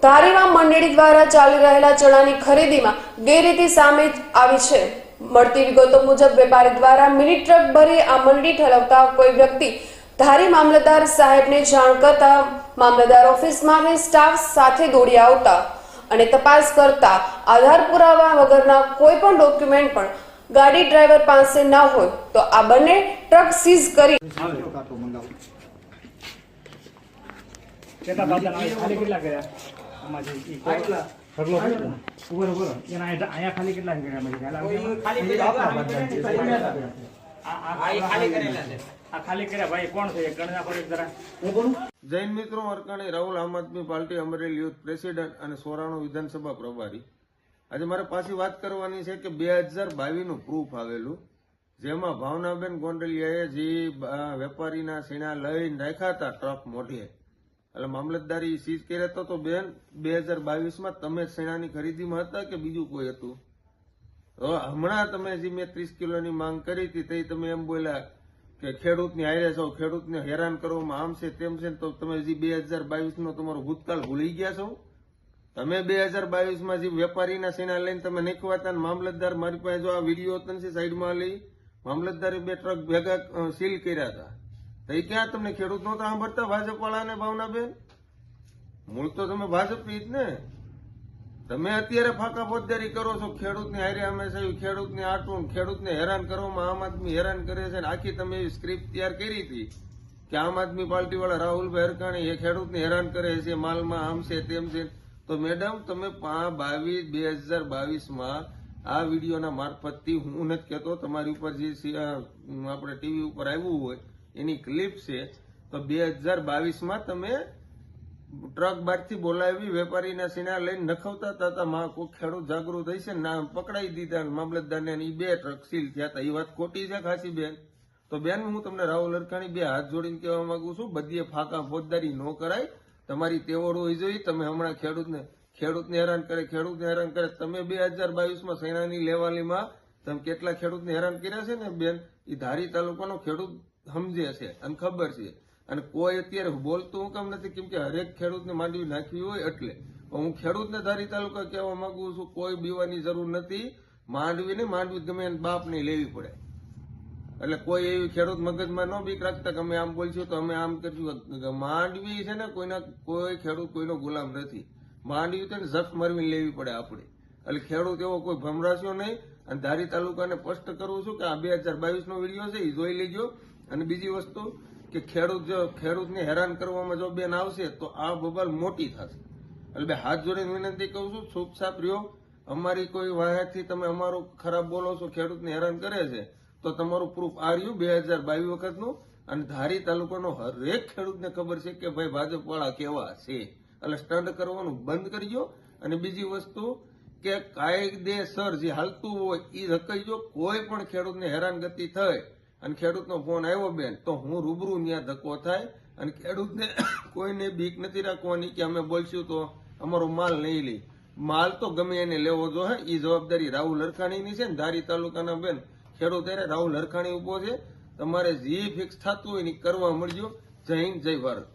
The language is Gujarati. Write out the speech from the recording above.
ધારીમાં મંડળી દ્વારા ચાલી રહેલા ચણાની ખરીદીમાં ગેરરીતિ સામે આવી છે। મળતી વિગતો મુજબ વેપારી દ્વારા મિની ટ્રક ભરી આ મંડળી ઠલવતા કોઈ વ્યક્તિ ધારી મામલતદાર સાહેબને જાણ કરતા મામલતદાર ઓફિસમાંથી સ્ટાફ સાથે દોડી આવતા અને તપાસ કરતા આધાર પુરાવા વગરના કોઈ પણ ડોક્યુમેન્ટ પણ ગાડી ડ્રાઈવર પાસે ન હોય તો આ બંને ટ્રક સીઝ કરી જૈન મિત્રો અરકાણી રાહુલ આમ આદમી પાર્ટી અમરેલી યુથ પ્રેસિડેન્ટ અને સોરાણો વિધાનસભા પ્રભારી। આજે મારે પાછી વાત કરવાની છે કે 2022 નું પ્રૂફ આવેલું, જેમાં ભાવનાબેન ગોંડલિયાએ જે વેપારીના સીણા લઈને રાખ્યા હતા ટ્રક મોઢે, એટલે મામલતદારી સીઝ કર્યા તો બેન 2022 માં તમે સીણાની ખરીદીમાં હતા કે બીજું કોઈ હતું? હમણાં તમે જે મેં 30 કિલોની માંગ કરી હતી તે તમે એમ બોલ્યા કે ખેડૂતની હારે છો, ખેડૂતને હેરાન કરવામાં આમ છે તેમ છે, તો તમે જે 2022 નો તમારો ભૂતકાળ ભૂલી ગયા છો? તમે 2022 માં જે વેપારીના સીણા લઈને તમે નીકળ્યા હતા, મામલતદાર મારી પાસે જો આ વિડીયો તનસી સાઈડમાં લઈ મામલતદારે 2 ટ્રક ભેગા સીલ કર્યા હતા, તો એ ક્યાં તમને ખેડૂત નહોતા સાંભળતા? ભાજપ વાળાને ભાવનાબેન, મૂળ તો તમે ભાજપની જ ને। તમે અત્યારે ફાકા ફોજદારી કરો છો, ખેડૂતની હારે હંમેશા ખેડૂતને આટવું, ખેડૂતને હેરાન કરવામાં આમ આદમી હેરાન કરે છે। આખી તમે એવી સ્ક્રિપ્ટ તૈયાર કરી હતી કે આમ આદમી પાર્ટી વાળા રાહુલભાઈ અરકાણી એ ખેડૂતને હેરાન કરે છે, માલમાં આમ છે તેમ છે। તો મેડમ તમે 2022 માં આ વિડીયોના મારફતથી હું નથી કહેતો, તમારી ઉપર જે આપણે ટીવી ઉપર આવ્યું હોય એની ક્લિપ છે, તો 2022 માં તમે ટ્રક બારથી બોલાવી વેપારીના સીણા લઈને નખવતા હતા, કોઈ ખેડૂત જાગૃત હશે ને પકડાઈ દીધા મામલતદારને, 2 ટ્રક સીલ થયા હતા। એ વાત ખોટી છે ખાસી બેન? તો બેન હું તમને રાહુલ અરકાણી 2 હાથ જોડીને કહેવા માંગુ છું, બધી ફાકા ફોજદારી ન કરાય, તમારી તેવડ હોવી જોઈએ। તમે હમણાં ખેડૂતને હેરાન કરે, તમે 2022 માં સેનાની લેવાલીમાં તમે કેટલા ખેડૂતને હેરાન કર્યા છે ને બેન, એ ધારી તાલુકાનો ખેડૂત સમજે છે અને ખબર છે। અને કોઈ અત્યારે બોલતું હું કામ નથી, કેમ કે હરેક ખેડૂતને માંડવી નાખવી હોય એટલે હું ખેડૂતને ધારી તાલુકા કહેવા માંગુ છું, કોઈ બીવાની જરૂર નથી। માંડવી ગમે એને બાપ નહીં લેવી પડે, એટલે કોઈ એવી ખેડૂત મગજમાં ન બીક રાખતા કે અમે આમ બોલશું તો અમે આમ કરશું। માંડવી છે ને કોઈ ખેડૂત કોઈનો ગુલામ નથી, માંડવી તો જખ મરવી લેવી પડે આપણે, એટલે ખેડૂત એવો કોઈ ભમરાશો નહીં। અને ધારી તાલુકાને સ્પષ્ટ કરું છું કે આ 2022 નો વિડીયો છે એ જોઈ લેજો। અને બીજી વસ્તુ કે ખેડૂતને હેરાન કરવામાં જો બેન આવશે તો આ બબાલ મોટી થશે, એટલે હાથ જોડીને વિનંતી કરું છું, ચૂપચાપ રહ્યો। અમારી કોઈ વાહથી તમે અમારું ખરાબ બોલો છો, ખેડૂતને હેરાન કરે છે, તો તમારું પ્રૂફ આ રહ્યું 2022 વખતનું। અને ધારી તાલુકાનો હરેક ખેડૂતને ખબર છે કે ભાઈ ભાજપ વાળા કેવા છે, એટલે સ્ટન્ટ કરવાનું બંધ કરજો। અને બીજી વસ્તુ કે કાયદેસર જે હાલતું હોય એ રકઈજો, કોઈ પણ ખેડૂતને હેરાનગતિ થાય અને ખેડૂતનો ફોન આવ્યો બેન તો હું રૂબરૂ ત્યાં ધક્કો થાય, અને ખેડૂતને કોઈને બીક નથી રાખવાની કે અમે બોલશું તો અમારો માલ નહીં લે, માલ તો ગમે એને લેવો જોઈએ। એ જવાબદારી રાહુલ અરકાણીની છે ને ધારી તાલુકાના બેન ખેડૂત રાહુલ અરકાણી ઉભો છે, તમારે જે ફિક્સ થતું હોય ને કરવા મળજો। જય હિન્દ, જય ભારત।